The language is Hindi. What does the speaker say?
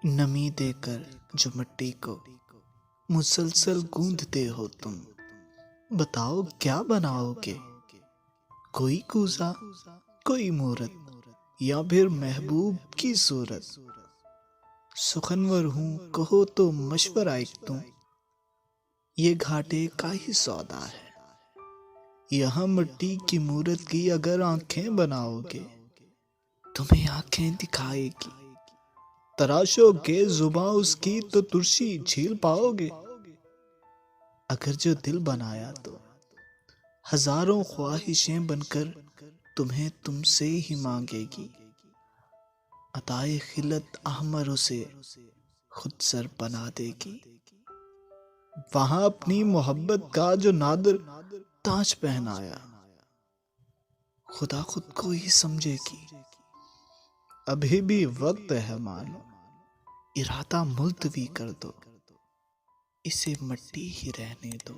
नमी देकर जो मिट्टी को मुसलसल गूंथते हो तुम, बताओ क्या बनाओगे? कोई कूसा, कोई मूरत या फिर महबूब की सूरत। सुखनवर हूँ कहो तो मशवरा एक तुम, ये घाटे का ही सौदा है। यहाँ मिट्टी की मूरत की अगर आंखें बनाओगे, तुम्हें आंखें दिखाएगी। तराशोगे जुबां उसकी तो तुर्शी झील पाओगे। अगर जो दिल बनाया तो हजारों ख्वाहिशें बनकर तुम्हें तुमसे ही मांगेगी। अताए खिलत अहमर उसे खुद सर बना देगी। वहां अपनी मोहब्बत का जो नादर ताज पहनाया, खुदा खुद को ही समझेगी। अभी भी वक्त है मानो, इरादा मुलतवी कर दो, इसे मिट्टी ही रहने दो।